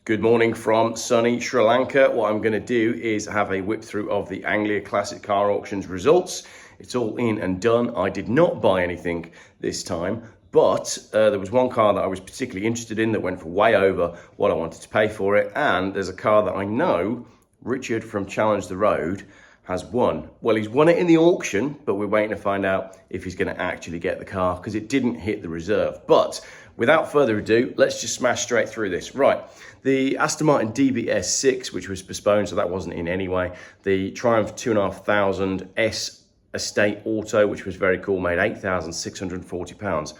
Good morning from sunny Sri Lanka. What I'm going to do is have a whip through of the Anglia Car Auctions results. It's all in and done. I did not buy anything this time, but there was one car that I was particularly interested in that went for way over what I wanted to pay for it. And there's a car that I know Richard from Challenge the Road has won. Well, he's won it in the auction, but we're waiting to find out if he's going to actually get the car because it didn't hit the reserve. But without further ado, let's just smash straight through this. Right, the Aston Martin DBS 6, which was postponed, so that wasn't in anyway. The Triumph 2,500 S Estate Auto, which was very cool, made £8,640.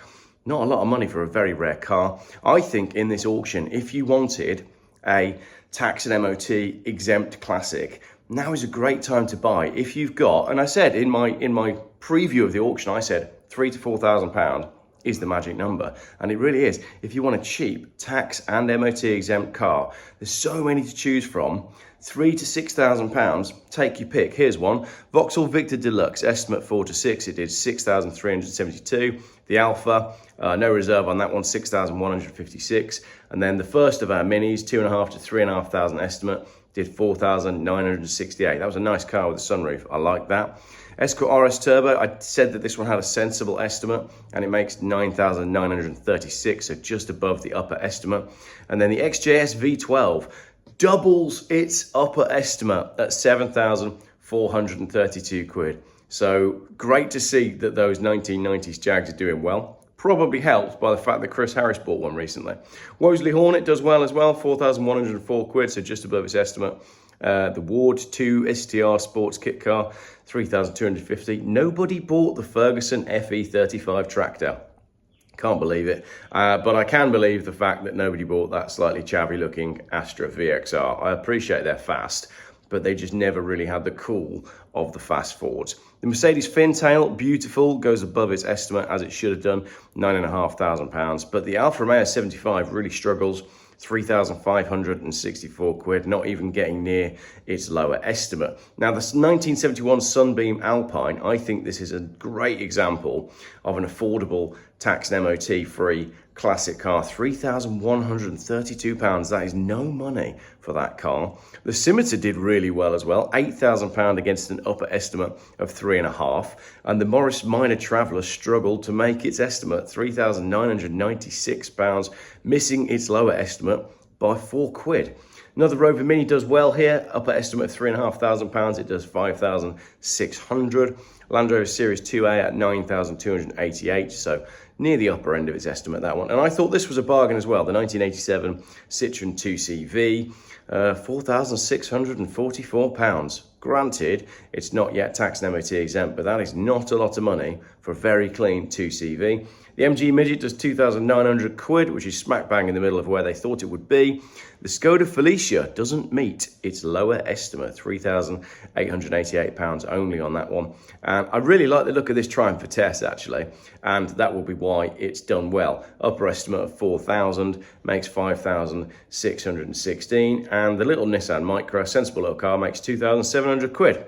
Not a lot of money for a very rare car. I think in this auction, if you wanted a tax and MOT exempt classic, now is a great time to buy. If you've got, and I said in my preview of the auction, I said £3,000 to £4,000 is the magic number. And it really is. If you want a cheap tax and MOT exempt car, there's so many to choose from. £3,000 to £6,000, take your pick. Here's one, Vauxhall Victor Deluxe, estimate 4 to 6, it did 6,372. The Alpha, no reserve on that one, 6,156. And then the first of our minis, 2,500 to 3,500 estimate, did 4,968. That was a nice car with a sunroof. I like that. Escort RS Turbo, I said that this one had a sensible estimate and it makes 9,936, so just above the upper estimate. And then the XJS V12 doubles its upper estimate at 7,432 quid. So great to see that those 1990s Jags are doing well. Probably helped by the fact that Chris Harris bought one recently. Wolseley Hornet does well as well, 4,104 quid, so just above its estimate. The Ward 2 STR sports kit car, 3,250. Nobody bought the Ferguson FE35 tractor. Can't believe it. But I can believe the fact that nobody bought that slightly chavvy looking Astra VXR. I appreciate they're fast, but they just never really had the cool of the fast Fords. The Mercedes Fintail, beautiful, goes above its estimate as it should have done, £9,500. But the Alfa Romeo 75 really struggles, 3,564 quid, not even getting near its lower estimate. Now, the 1971 Sunbeam Alpine, I think this is a great example of an affordable tax and MOT free classic car, £3,132. That is no money for that car. The Scimitar did really well as well, £8,000 against an upper estimate of 3,500. And the Morris Minor Traveller struggled to make its estimate, £3,996, missing its lower estimate by 4 quid. Another Rover Mini does well here, upper estimate of £3,500, it does 5,600. Land Rover Series 2A at 9,288, so near the upper end of its estimate, that one. And I thought this was a bargain as well, the 1987 Citroen 2CV, £4,644. Granted, it's not yet tax and MOT exempt, but that is not a lot of money for a very clean 2CV. The MG Midget does 2,900 quid, which is smack bang in the middle of where they thought it would be. The Skoda Felicia doesn't meet its lower estimate, £3,888 only on that one. And I really like the look of this Triumph for Test, actually, and that will be why it's done well. Upper estimate of 4,000 makes 5,616, and the little Nissan Micra, sensible little car, makes 2,700 quid.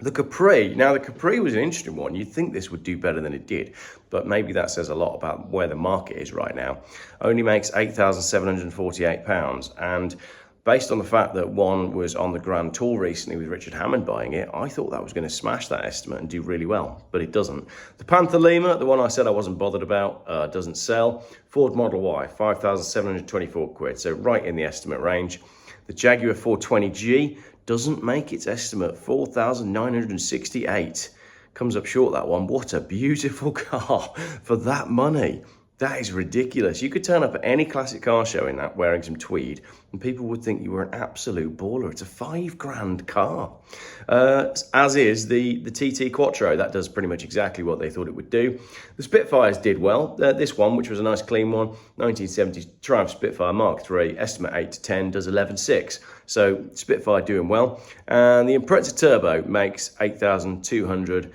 The Capri, now the Capri was an interesting one. You'd think this would do better than it did, but maybe that says a lot about where the market is right now. Only makes £8,748, and based on the fact that one was on the Grand Tour recently with Richard Hammond buying it, I thought that was going to smash that estimate and do really well, but it doesn't. The Panther Lima, the one I said I wasn't bothered about, doesn't sell. Ford Model Y, 5,724 quid, so right in the estimate range. The Jaguar 420G doesn't make its estimate, 4,968. Comes up short, that one. What a beautiful car for that money. That is ridiculous. You could turn up at any classic car show in that wearing some tweed and people would think you were an absolute baller. It's a £5,000 car. As is the TT Quattro. That does pretty much exactly what they thought it would do. The Spitfires did well. This one, which was a nice clean one, 1970 Triumph Spitfire Mark III, estimate 8 to 10, does 11.6. So Spitfire doing well. And the Impreza Turbo makes £8,200,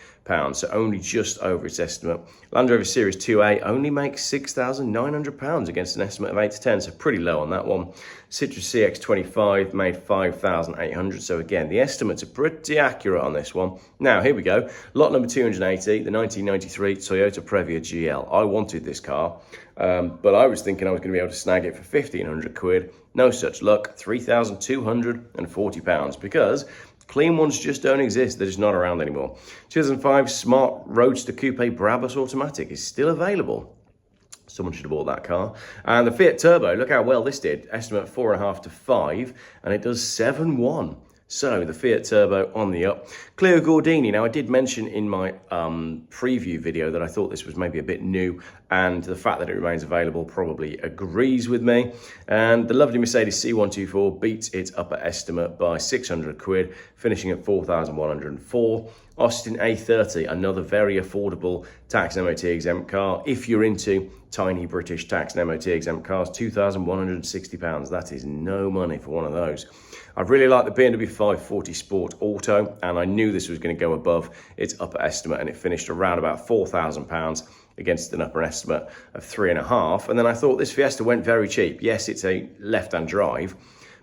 so only just over its estimate. Land Rover Series 2A only makes £6,900 against an estimate of 8 to 10, so pretty low on that one. Citroen CX-25 made £5,800, so again, the estimates are pretty accurate on this one. Now, here we go. Lot number 280, the 1993 Toyota Previa GL. I wanted this car. But I was thinking I was going to be able to snag it for 1,500 quid. No such luck, £3,240, because clean ones just don't exist. They're just not around anymore. 2005 Smart Roadster Coupe Brabus Automatic is still available. Someone should have bought that car. And the Fiat Turbo, look how well this did. Estimate 4.5 to 5, and it does 7.1. So the Fiat Turbo on the up. Clio Gordini. Now I did mention in my preview video that I thought this was maybe a bit new, and the fact that it remains available probably agrees with me. And the lovely Mercedes C124 beats its upper estimate by 600 quid, finishing at 4,104. Austin A30, another very affordable tax and MOT exempt car. If you're into tiny British tax and MOT exempt cars, £2,160. That is no money for one of those. I really like the BMW 540 Sport Auto, and I knew this was going to go above its upper estimate, and it finished around about £4,000 against an upper estimate of 3.5. And then I thought this Fiesta went very cheap. Yes, it's a left-hand drive,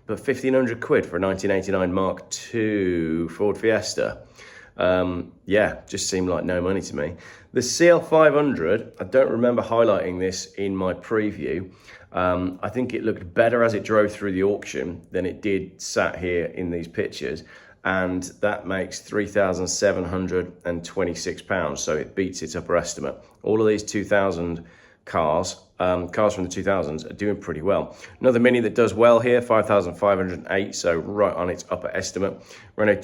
but 1,500 quid for a 1989 Mark II Ford Fiesta. Yeah, just seemed like no money to me. The CL500, I don't remember highlighting this in my preview. I think it looked better as it drove through the auction than it did sat here in these pictures, and that makes £3,726, so it beats its upper estimate. All of these 2000 cars from the 2000s are doing pretty well. Another Mini that does well here, 5,508, so right on its upper estimate. Renault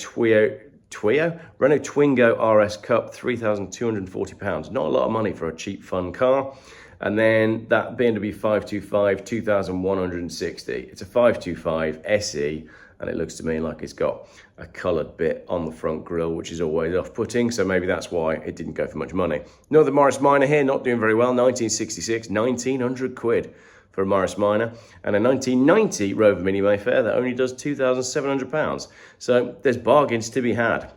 Twingo RS Cup, £3,240. Not a lot of money for a cheap, fun car. And then that BMW 525, 2,160. It's a 525 SE, and it looks to me like it's got a coloured bit on the front grille, which is always off-putting, so maybe that's why it didn't go for much money. Another Morris Minor here, not doing very well, 1966, 1,900 quid for a Morris Minor, and a 1990 Rover Mini Mayfair that only does £2,700. So there's bargains to be had.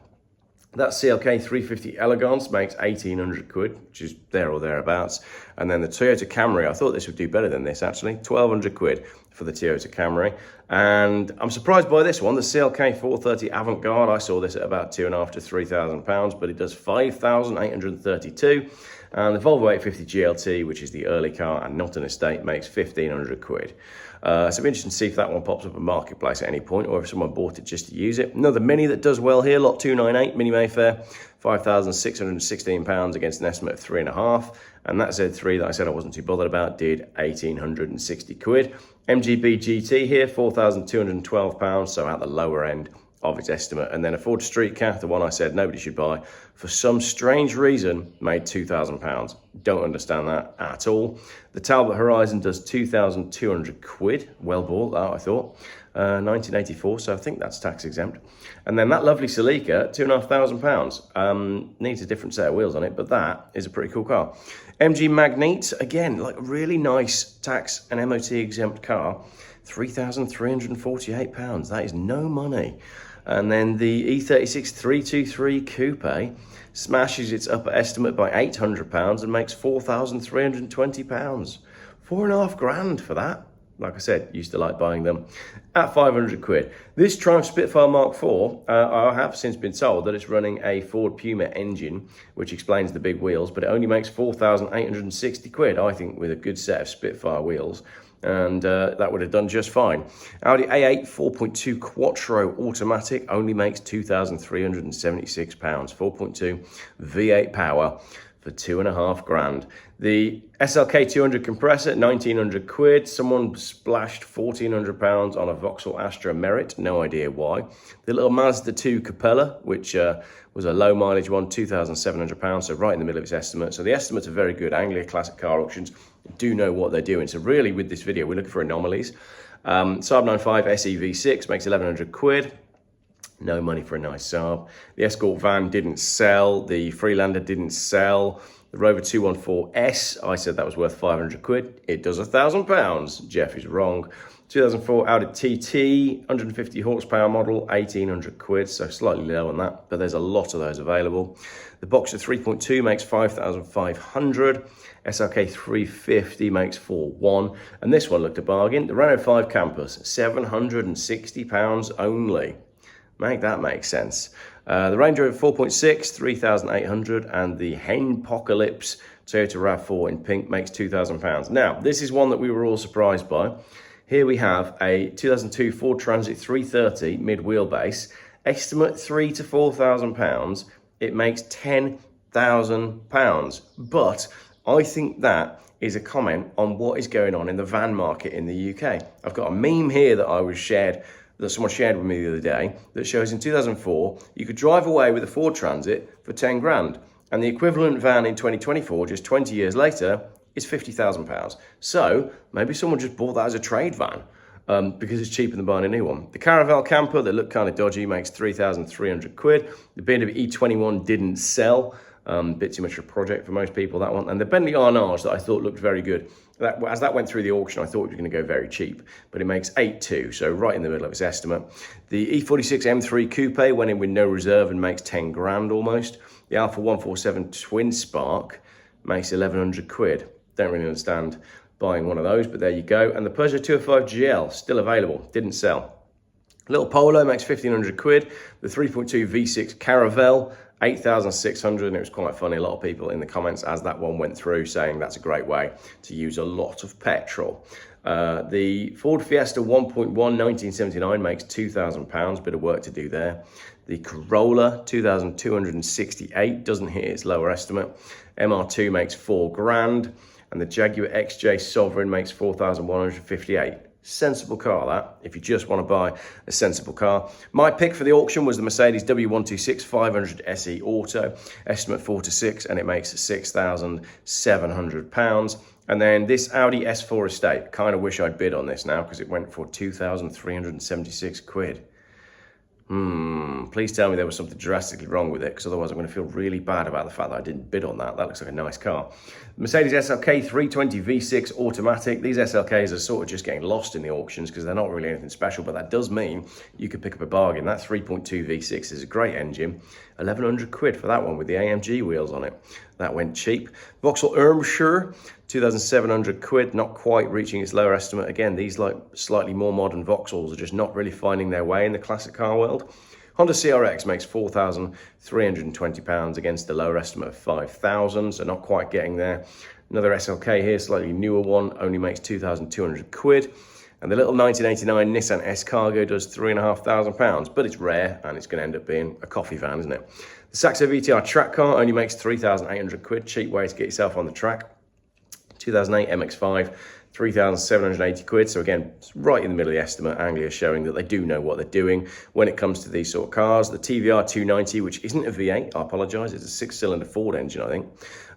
That CLK 350 Elegance makes 1,800 quid, which is there or thereabouts. And then the Toyota Camry, I thought this would do better than this actually, 1,200 quid for the Toyota Camry. And I'm surprised by this one, the CLK 430 Avantgarde. I saw this at about £2,500 to £3,000, but it does 5,832. And the Volvo 850 GLT, which is the early car and not an estate, makes 1,500 quid. So it'll be interesting to see if that one pops up in Marketplace at any point, or if someone bought it just to use it. Another Mini that does well here, lot 298, Mini Mayfair, £5,616 against an estimate of 3.5. And that Z3 that I said I wasn't too bothered about did 1,860 quid. MGB GT here, £4,212, so at the lower end of its estimate. And then a Ford Street Car, the one I said nobody should buy, for some strange reason made £2,000. Don't understand that at all. The Talbot Horizon does 2,200 quid. Well bought that, I thought. 1984, so I think that's tax exempt. And then that lovely Celica, £2,500. Needs a different set of wheels on it, but that is a pretty cool car. MG Magnete, again, like a really nice tax and MOT exempt car, £3,348. That is no money. And then the E36 323 Coupe smashes its upper estimate by £800 and makes £4,320. £4,500 for that. Like I said, used to like buying them at 500 quid. This Triumph Spitfire Mark IV, I have since been told that it's running a Ford Puma engine, which explains the big wheels, but it only makes 4,860 quid, I think, with a good set of Spitfire wheels. And that would have done just fine. Audi A8 4.2 Quattro automatic only makes £2,376. 4.2 V8 power for £2,500. The SLK 200 compressor, 1,900 quid. Someone splashed £1,400 on a Vauxhall Astra Merit, no idea why. The little Mazda 2 Capella, which was a low mileage one, £2,700, so right in the middle of its estimate. So the estimates are very good. Anglia Classic Car Auctions do know what they're doing. So really with this video, we're looking for anomalies. Saab 95 SEV6 makes 1,100 quid. No money for a nice Saab. The Escort van didn't sell. The Freelander didn't sell. The Rover 214S, I said that was worth 500 quid. It does £1,000. Geoff is wrong. 2004 Audi TT, 150 horsepower model, 1,800 quid, so slightly low on that, but there's a lot of those available. The Boxer 3.2 makes 5,500. SLK 350 makes 4,100. And this one looked a bargain. The Renault 5 Campus, £760 only. Make that make sense. The Range Rover 4.6, 3,800, and the Henpocalypse Toyota RAV4 in pink makes £2,000. Now, this is one that we were all surprised by. Here we have a 2002 Ford Transit 330 mid-wheelbase, estimate £3,000 to £4,000. It makes £10,000. But I think that is a comment on what is going on in the van market in the UK. I've got a meme here that someone shared with me the other day that shows in 2004 you could drive away with a Ford Transit for 10 grand, and the equivalent van in 2024, just 20 years later, is £50,000. So maybe someone just bought that as a trade van because it's cheaper than buying a new one. The Caravel camper that looked kind of dodgy makes £3,300. The BMW E21 didn't sell. Bit too much of a project for most people, that one. And the Bentley Arnage that I thought looked very good. As that went through the auction, I thought it was going to go very cheap, but it makes 8.2, so right in the middle of its estimate. The E46 M3 Coupe went in with no reserve and makes 10 grand almost. The Alfa 147 Twin Spark makes £1,100. Don't really understand buying one of those, but there you go. And the Peugeot 205 GL, still available, didn't sell. Little Polo makes £1,500. The 3.2 V6 Caravel, 8,600, and it was quite funny. A lot of people in the comments as that one went through saying that's a great way to use a lot of petrol. The Ford Fiesta 1.1 1979 makes £2,000, bit of work to do there. The Corolla 2,268 doesn't hit its lower estimate. MR2 makes 4 grand, and the Jaguar XJ Sovereign makes 4,158. Sensible car, that, if you just want to buy a sensible car. My pick for the auction was the Mercedes W126 500 SE Auto, estimate 4 to 6, and it makes £6,700. And then this Audi S4 Estate, kind of wish I'd bid on this now because it went for £2,376. Please tell me there was something drastically wrong with it, because otherwise I'm going to feel really bad about the fact that I didn't bid on that. That looks like a nice car. Mercedes SLK 320 V6 automatic. These SLKs are sort of just getting lost in the auctions because they're not really anything special, but that does mean you could pick up a bargain. That 3.2 V6 is a great engine. £1,100 for that one with the AMG wheels on it. That went cheap. Vauxhall Ermshire, £2,700, not quite reaching its lower estimate. Again, these like slightly more modern Vauxhalls are just not really finding their way in the classic car world. Honda CRX makes £4,320 against the lower estimate of £5,000, so not quite getting there. Another SLK here, slightly newer one, only makes £2,200. And the little 1989 Nissan S-Cargo does £3,500, but it's rare and it's going to end up being a coffee van, isn't it? The Saxo VTR track car only makes £3,800, cheap way to get yourself on the track. 2008 MX-5, £3,780. So again, it's right in the middle of the estimate. Anglia showing that they do know what they're doing when it comes to these sort of cars. The TVR 290, which isn't a V8, I apologise, it's a 6-cylinder Ford engine, I think.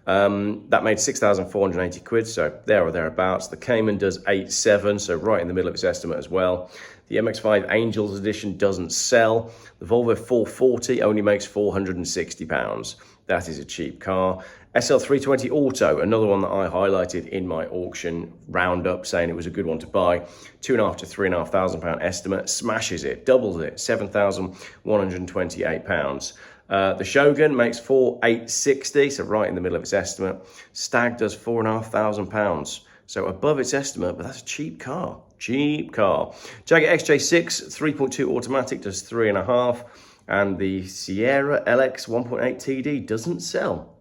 That made £6,480, so there or thereabouts. The Cayman does 8.7, so right in the middle of its estimate as well. The MX-5 Angels Edition doesn't sell. The Volvo 440 only makes £460. That is a cheap car. SL320 Auto, another one that I highlighted in my auction roundup, saying it was a good one to buy. £2,500 to £3,500 estimate, smashes it, doubles it, £7,128. The Shogun makes £4,860, so right in the middle of its estimate. Stag does £4,500, so above its estimate, but that's a cheap car. Cheap car. Jaguar XJ6 3.2 automatic does 3,500, and the Sierra LX 1.8 TD doesn't sell.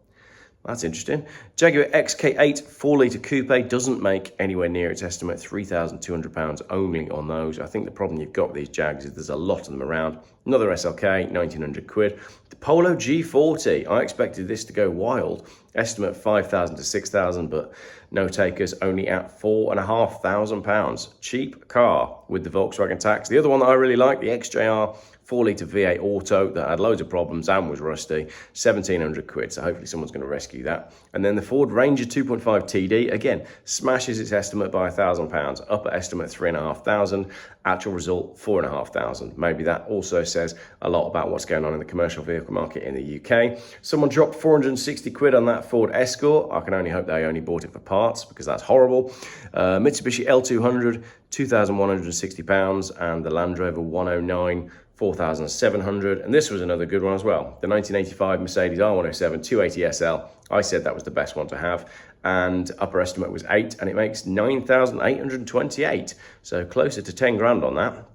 That's interesting. Jaguar XK8 4-litre coupe doesn't make anywhere near its estimate, £3,200 only on those. I think the problem you've got with these Jags is there's a lot of them around. Another SLK, £1,900. The Polo G40, I expected this to go wild. Estimate £5,000 to £6,000, but no takers, only at £4,500. Cheap car with the Volkswagen tax. The other one that I really like, the XJR 4-litre V8 Auto that had loads of problems and was rusty, £1,700, so hopefully someone's going to rescue that. And then the Ford Ranger 2.5 TD, again, smashes its estimate by £1,000. Upper estimate £3,500, actual result £4,500. Maybe that also says a lot about what's going on in the commercial vehicle market in the UK. Someone dropped £460 on that Ford Escort. I can only hope they only bought it for parts because that's horrible. Mitsubishi L200, £2,160, and the Land Rover 109, £4,700, and this was another good one as well. The 1985 Mercedes R107 280 SL, I said that was the best one to have, and upper estimate was 8, and it makes £9,828, so closer to 10 grand on that.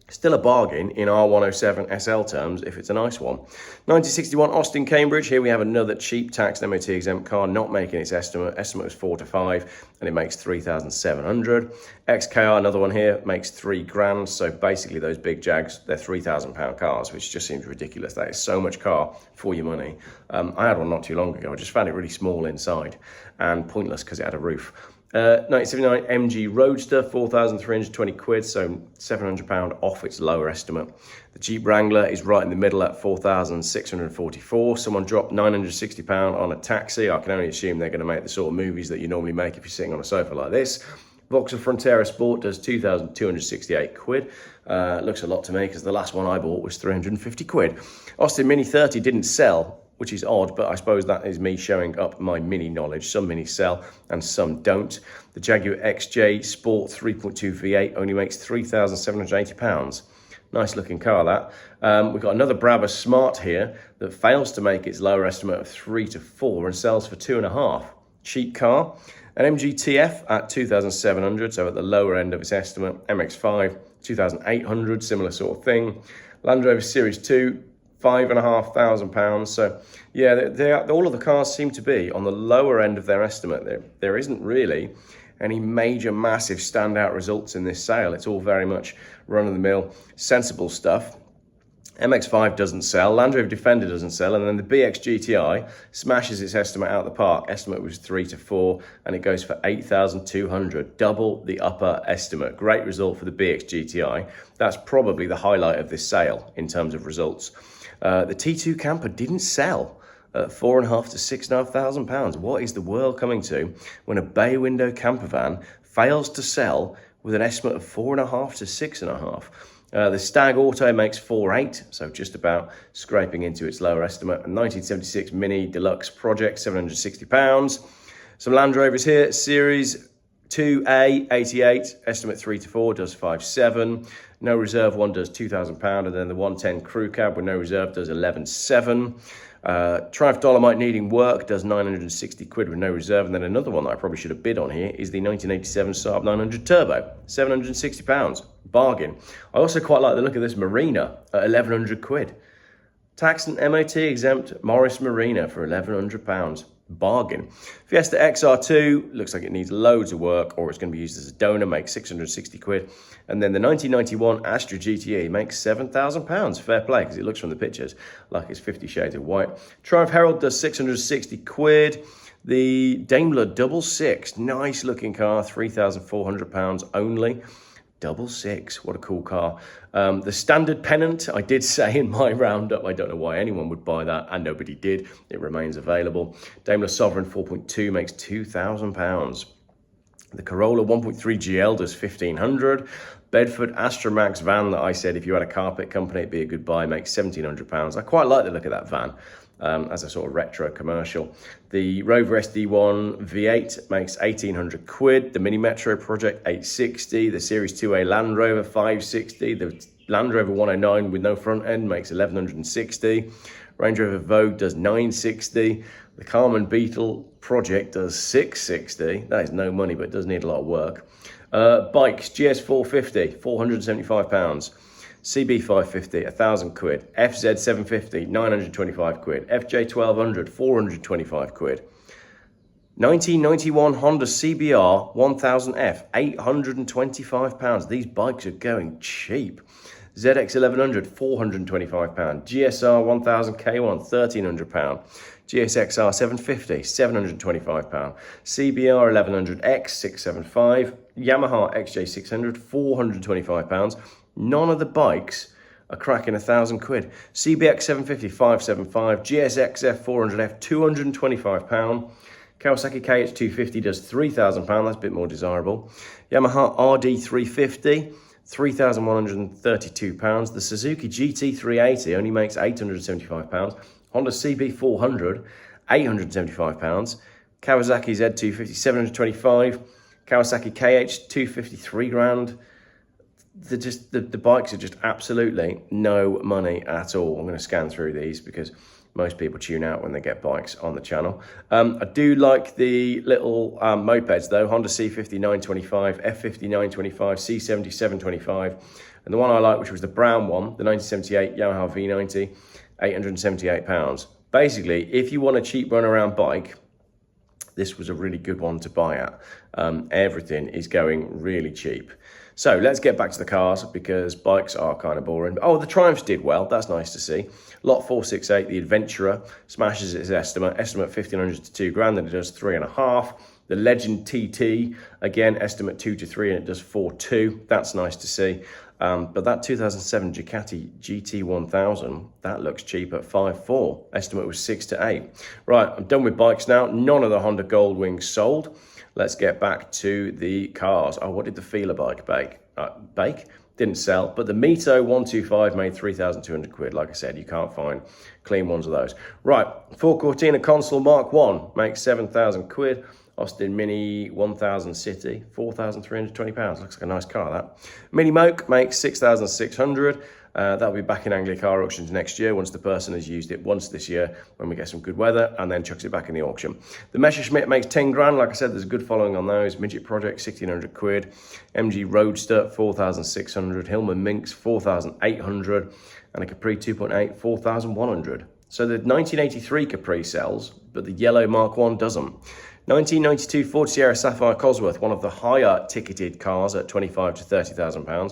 Still a bargain in R107 SL terms if it's a nice one. 1961 Austin Cambridge. Here we have another cheap tax MOT exempt car not making its estimate. Estimate was 4 to 5 and it makes 3,700. XKR, another one here, makes £3,000. So basically those big Jags, they're £3,000 cars, which just seems ridiculous. That is so much car for your money. I had one not too long ago. I just found it really small inside and pointless because it had a roof. 1979 MG Roadster, 4,320 quid, so £700 off its lower estimate. The Jeep Wrangler is right in the middle at 4,644. Someone dropped £960 on a taxi. I can only assume they're going to make the sort of movies that you normally make if you're sitting on a sofa like this. Vauxhall Frontera Sport does 2,268 quid. Looks a lot to me because the last one I bought was 350 quid. Austin Mini 30 didn't sell, which is odd, but I suppose that is me showing up my Mini knowledge. Some Minis sell and some don't. The Jaguar XJ Sport 3.2 V8 only makes £3,780. Nice looking car, that. We've got another Brabus Smart here that fails to make its lower estimate of 3 to 4 and sells for 2.5. Cheap car. An MG TF at 2,700, so at the lower end of its estimate. MX-5, 2,800, similar sort of thing. Land Rover Series 2, £5,500. So yeah, all of the cars seem to be on the lower end of their estimate. There isn't really any major, massive standout results in this sale. It's all very much run-of-the-mill, sensible stuff. MX-5 doesn't sell, Land Rover Defender doesn't sell, and then the BX GTI smashes its estimate out of the park. Estimate was 3 to 4, and it goes for 8,200, double the upper estimate. Great result for the BX GTI. That's probably the highlight of this sale in terms of results. The T2 camper didn't sell at £4,500 to £6,500. What is the world coming to when a bay window camper van fails to sell with an estimate of £4,500 to £6,500? The Stag Auto makes 4.8, so just about scraping into its lower estimate. A 1976 Mini Deluxe Project, £760. Some Land Rovers here. Series 2A, 88, estimate 3 to 4, does 5.7. No reserve one does £2,000, and then the 110 Crew Cab with no reserve does 11.7. Triumph Dolomite needing work does 960 quid with no reserve, and then another one that I probably should have bid on here is the 1987 Saab 900 Turbo, £760, bargain. I also quite like the look of this Marina at 1,100 quid. Tax and MOT exempt Morris Marina for £1,100. Bargain. Fiesta XR2 looks like it needs loads of work, or it's going to be used as a donor, makes 660 quid. And then the 1991 Astra GTE makes £7,000. Fair play, because it looks from the pictures like it's 50 shades of white. Triumph Herald does 660 quid. The Daimler Double Six, nice looking car, £3,400 only. Double Six, what a cool car. The Standard Pennant, I did say in my roundup, I don't know why anyone would buy that, and nobody did. It remains available. Daimler Sovereign 4.2 makes £2,000. The Corolla 1.3 GL does 1,500. Bedford Astromax van that I said if you had a carpet company it'd be a good buy, makes £1,700. I quite like the look of that van. As a sort of retro commercial. The Rover SD1 V8 makes 1,800 quid. The Mini Metro Project 860. The Series 2A Land Rover 560. The Land Rover 109 with no front end makes 1,160. Range Rover Vogue does 960. The Carman Beetle Project does 660. That is no money, but it does need a lot of work. Bikes, GS450, £475. CB550, 1,000 quid. FZ750, 925 quid. FJ1200, 425 quid. 1991 Honda CBR 1000F, £825. These bikes are going cheap. ZX1100, £425. GSR 1000 K1, £1,300. GSXR 750, £725. CBR 1100X, £675. Yamaha XJ600, £425. None of the bikes are cracking 1,000 quid. CBX 750, £575. GSXF 400F, £225. Kawasaki KH250 does £3,000. That's a bit more desirable. Yamaha RD350, £3,132. The Suzuki GT380 only makes £875. Honda CB400, £875. Kawasaki Z250, £725. Kawasaki KH250, £3,000. The bikes are just absolutely no money at all. I'm going to scan through these because Most people tune out when they get bikes on the channel. I do like the little mopeds though. Honda C50 925, F50 925, C70 725. And the one I like, which was the brown one, the 1978 Yamaha V90, £878. Basically, if you want a cheap run-around bike, this was a really good one to buy at. Everything is going really cheap. So let's get back to the cars because bikes are kind of boring. Oh, the Triumphs did well. That's nice to see. Lot 468, the Adventurer, smashes its estimate 1,500 to 2 grand, and it does 3.5. The Legend TT, again, estimate 2 to 3, and it does 4.2. That's nice to see. But that 2007 Ducati GT1000, that looks cheap at 5.4. Estimate was 6 to 8. Right, I'm done with bikes now. None of the Honda Goldwings sold. Let's get back to the cars. Oh, what did the Feeler bike bake? Didn't sell, but the Mito 125 made 3,200 quid. Like I said, you can't find clean ones of those. Right, Ford Cortina Consul Mark 1 makes 7,000 quid. Austin Mini 1000 City, 4,320 pounds. Looks like a nice car, that. Mini Moke makes 6,600. That'll be back in Anglia Car Auctions next year once the person has used it once this year when we get some good weather, and then chucks it back in the auction. The Messerschmitt makes 10 grand. Like I said, there's a good following on those. Midget Project, 1,600 quid. MG Roadster, 4,600. Hillman Minx, 4,800. And a Capri 2.8, 4,100. So the 1983 Capri sells, but the yellow Mark 1 doesn't. 1992 Ford Sierra Sapphire Cosworth, one of the higher ticketed cars at 25 to 30,000 pounds,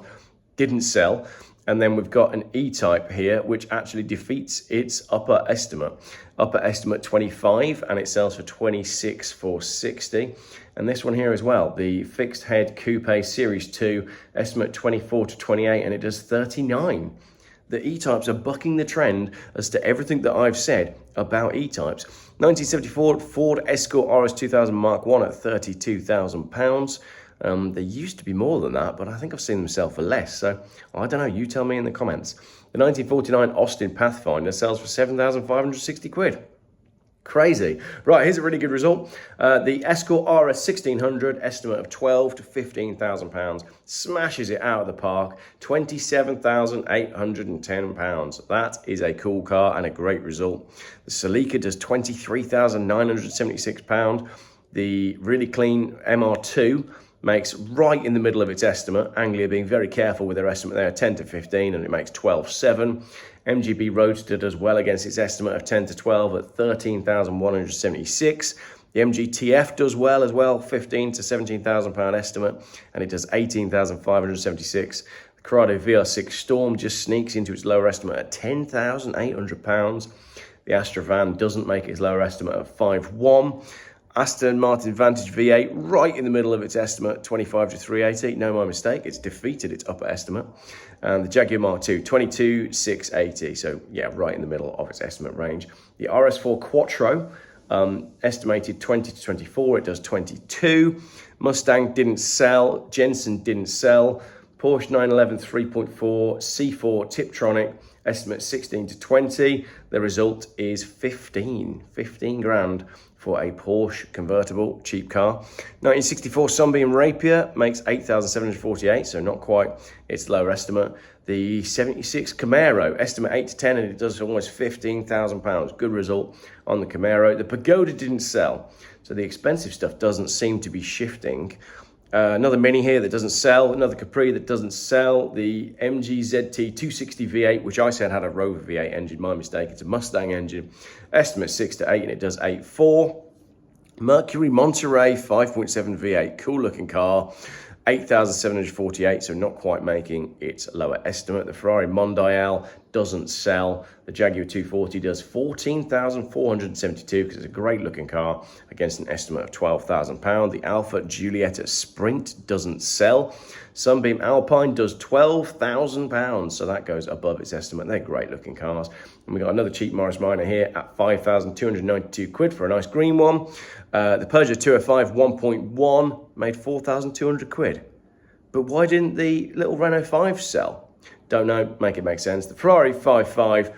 didn't sell. And then we've got an E-Type here, which actually defeats its upper estimate. Upper estimate 25, and it sells for 26,460. And this one here as well, the fixed head coupe Series 2, estimate 24 to 28, and it does 39. The E-Types are bucking the trend as to everything that I've said about E-Types. 1974 Ford Escort RS 2000 Mark 1 at 32,000 pounds. They used to be more than that, but I think I've seen them sell for less. So I don't know. You tell me in the comments. The 1949 Austin Pathfinder sells for 7,560 quid. Crazy. Right, here's a really good result. The Escort RS 1600, estimate of 12 to 15,000 pounds, smashes it out of the park, 27,810 pounds. That is a cool car and a great result. The Celica does 23,976 pounds. The really clean MR2 makes right in the middle of its estimate. Anglia being very careful with their estimate there, 10 to 15, and it makes 12.7. MGB Roadster does well against its estimate of 10 to 12 at 13,176. The MGTF does well as well, 15 to 17,000 pound estimate, and it does 18,576. The Corrado VR6 Storm just sneaks into its lower estimate at 10,800 pounds. The Astra Van doesn't make its lower estimate at 5.1. Aston Martin Vantage V8 right in the middle of its estimate, 25 to 380. No, my mistake, it's defeated its upper estimate. And the Jaguar Mark II, 22,680. So yeah, right in the middle of its estimate range. The RS4 Quattro, estimated 20 to 24. It does 22. Mustang didn't sell. Jensen didn't sell. Porsche 911 3.4, C4 Tiptronic, estimate 16 to 20. The result is 15 grand for a Porsche convertible, cheap car. 1964 Sunbeam Rapier makes 8,748, so not quite its lower estimate. The 76 Camaro, estimate 8 to 10, and it does almost 15,000 pounds. Good result on the Camaro. The Pagoda didn't sell, so the expensive stuff doesn't seem to be shifting. Another Mini here that doesn't sell, another Capri that doesn't sell, the MG ZT 260 V8, which I said had a Rover V8 engine, my mistake, it's a Mustang engine, estimate 6 to 8, and it does 8.4. Mercury Monterey 5.7 V8, cool looking car, 8,748, so not quite making its lower estimate. The Ferrari Mondial doesn't sell. The Jaguar 240 does 14,472 because it's a great looking car against an estimate of 12,000 pounds. The Alfa Giulietta Sprint doesn't sell. Sunbeam Alpine does 12,000 pounds, so that goes above its estimate. They're great looking cars. And we got another cheap Morris Minor here at 5,292 quid for a nice green one. The Peugeot 205 1.1 made 4,200 quid. But why didn't the little Renault 5 sell? Don't know, make it make sense. The Ferrari 5.5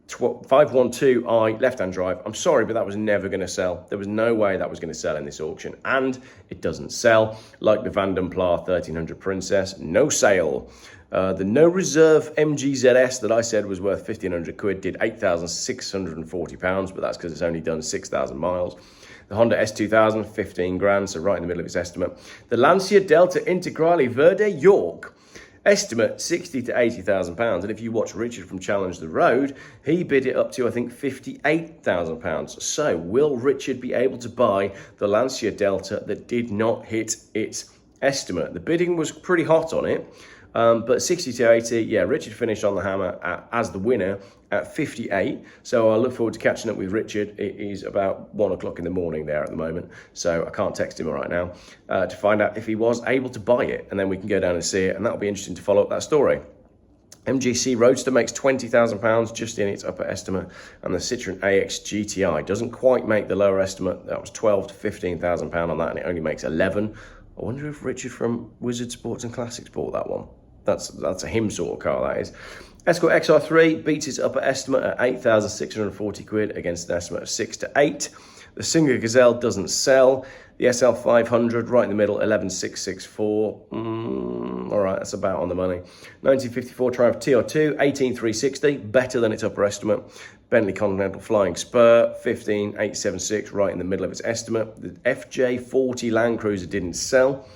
512i left-hand drive. I'm sorry, but that was never going to sell. There was no way that was going to sell in this auction, and it doesn't sell. Like the Van den Pla 1300 Princess, no sale. The no reserve MG ZS that I said was worth 1,500 quid did £8,640, but that's because it's only done 6,000 miles. The Honda S2000, 15 grand, so right in the middle of its estimate. The Lancia Delta Integrale Verde York, estimate 60 to 80,000 pounds. And if you watch Richard from Challenge the Road, he bid it up to, I think, 58,000 pounds. So will Richard be able to buy the Lancia Delta that did not hit its estimate? The bidding was pretty hot on it. But 60 to 80, yeah, Richard finished on the hammer as the winner at 58. So I look forward to catching up with Richard. It is about 1 o'clock in the morning there at the moment, so I can't text him right now to find out if he was able to buy it, and then we can go down and see it, and that'll be interesting to follow up that story. MGC Roadster makes £20,000 just in its upper estimate, and the Citroen AX GTI doesn't quite make the lower estimate. That was £12,000 to £15,000 on that, and it only makes 11. I wonder if Richard from Wizard Sports and Classics bought that one. That's a him sort of car, that is. Escort XR3 beats its upper estimate at 8,640 quid against an estimate of 6 to 8. The Singer Gazelle doesn't sell. The SL500 right in the middle, 11,664. All right, that's about on the money. 1954 Triumph TR2, 18,360, better than its upper estimate. Bentley Continental Flying Spur, 15,876, right in the middle of its estimate. The FJ40 Land Cruiser didn't sell.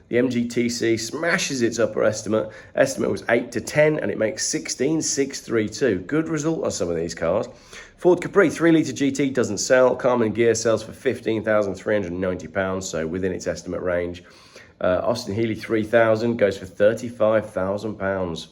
The MGTC smashes its upper estimate. Estimate was 8 to 10, and it makes 16,632. Good result on some of these cars. Ford Capri 3-litre GT doesn't sell. Carman Gear sells for £15,390, so within its estimate range. Austin Healey 3000 goes for £35,000.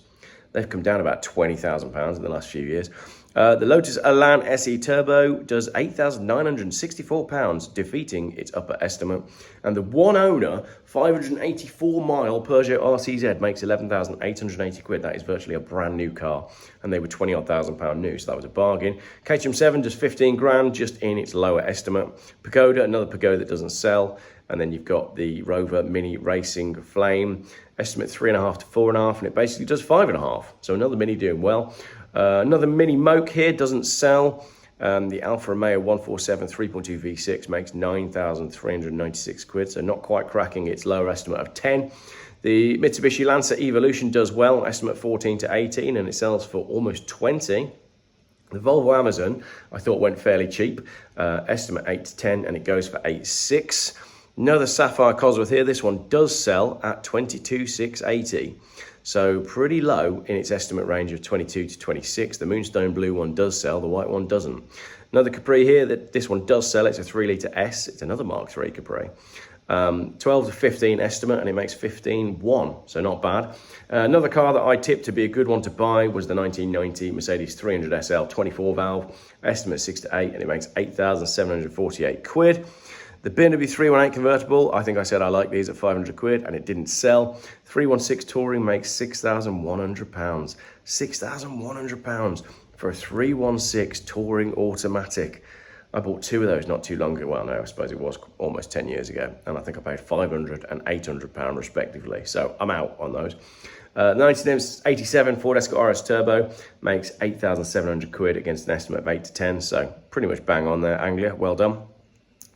They've come down about £20,000 in the last few years. The Lotus Elan SE Turbo does £8,964, defeating its upper estimate. And the one owner, 584-mile Peugeot RCZ makes 11,880 quid. That is virtually a brand new car, and they were 20-odd thousand pound new, so that was a bargain. Caterham 7 does 15 grand, just in its lower estimate. Pagoda, another Pagoda that doesn't sell. And then you've got the Rover Mini Racing Flame, estimate 3.5 to 4.5, and it basically does 5.5. So another Mini doing well. Another Mini Moke here doesn't sell. The Alfa Romeo 147 3.2 V6 makes 9,396 quid, so not quite cracking its lower estimate of 10. The Mitsubishi Lancer Evolution does well, estimate 14 to 18, and it sells for almost 20. The Volvo Amazon, I thought went fairly cheap, estimate 8 to 10, and it goes for 8.6. Another Sapphire Cosworth here. This one does sell at 22,680. So pretty low in its estimate range of 22 to 26. The Moonstone Blue one does sell, the white one doesn't. Another Capri here, this one does sell. It's a 3-litre S. It's another Mark III Capri. 12 to 15 estimate, and it makes 15.1, so not bad. Another car that I tipped to be a good one to buy was the 1990 Mercedes 300 SL 24 valve, estimate 6 to 8, and it makes 8,748 quid. The BMW 318 convertible, I think I said I like these at 500 quid, and it didn't sell. 316 Touring makes £6,100. £6,100 for a 316 Touring automatic. I bought two of those not too long ago. Well, no, I suppose it was almost 10 years ago. And I think I paid £500 and £800 respectively. So I'm out on those. 1987 Ford Escort RS Turbo makes 8,700 quid against an estimate of 8 to 10. So pretty much bang on there, Anglia. Well done.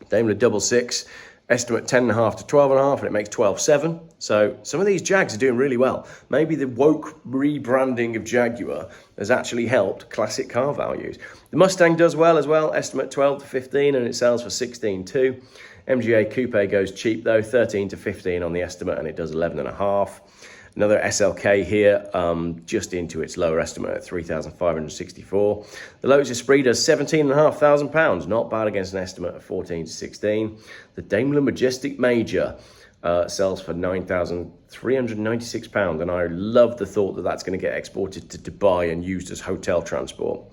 Daimler 66, estimate 10.5 to 12.5, and it makes 12.7. So some of these Jags are doing really well. Maybe the woke rebranding of Jaguar has actually helped classic car values. The Mustang does well as well, estimate 12 to 15, and it sells for 16.2. MGA Coupe goes cheap though, 13 to 15 on the estimate, and it does 11.5. Another SLK here, just into its lower estimate at 3,564. The Lotus Esprit does £17,500, not bad against an estimate of 14 to 16. The Daimler Majestic Major sells for £9,396, and I love the thought that that's going to get exported to Dubai and used as hotel transport.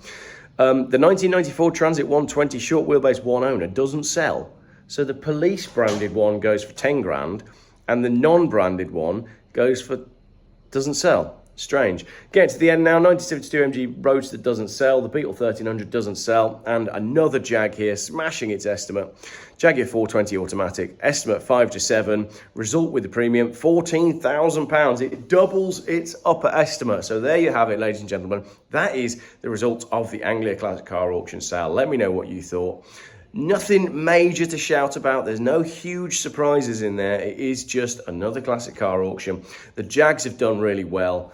The 1994 Transit 120 short wheelbase one owner doesn't sell. So the police branded one goes for 10 grand, and the non-branded one doesn't sell. Strange. Getting to the end now, 1972 MG Roadster doesn't sell, the Beetle 1300 doesn't sell, and another Jag here smashing its estimate. Jaguar 420 automatic, estimate 5 to 7, result with the premium, £14,000. It doubles its upper estimate. So there you have it, ladies and gentlemen. That is the result of the Anglia Classic Car Auction sale. Let me know what you thought. Nothing major to shout about. There's no huge surprises in there. It is just another classic car auction. The Jags have done really well.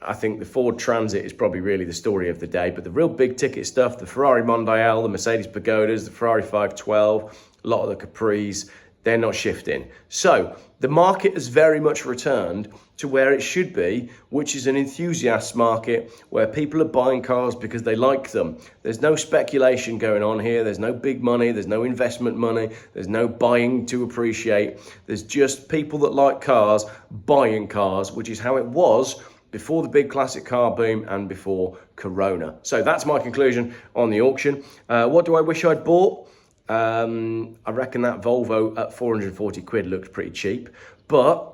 I think the Ford Transit is probably really the story of the day, but the real big ticket stuff, the Ferrari Mondial, the Mercedes Pagodas, the Ferrari 512, a lot of the Capris, they're not shifting. So the market has very much returned to where it should be, which is an enthusiast market where people are buying cars because they like them. There's no speculation going on here. There's no big money. There's no investment money. There's no buying to appreciate. There's just people that like cars buying cars, which is how it was before the big classic car boom and before Corona. So that's my conclusion on the auction. What do I wish I'd bought? I reckon that Volvo at 440 quid looked pretty cheap, but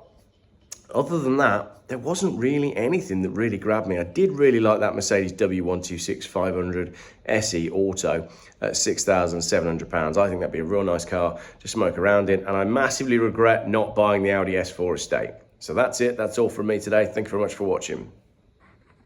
other than that, there wasn't really anything that really grabbed me. I did really like that Mercedes W126 500 SE Auto at £6,700. I think that'd be a real nice car to smoke around in, and I massively regret not buying the Audi S4 Estate. So that's it. That's all from me today. Thank you very much for watching.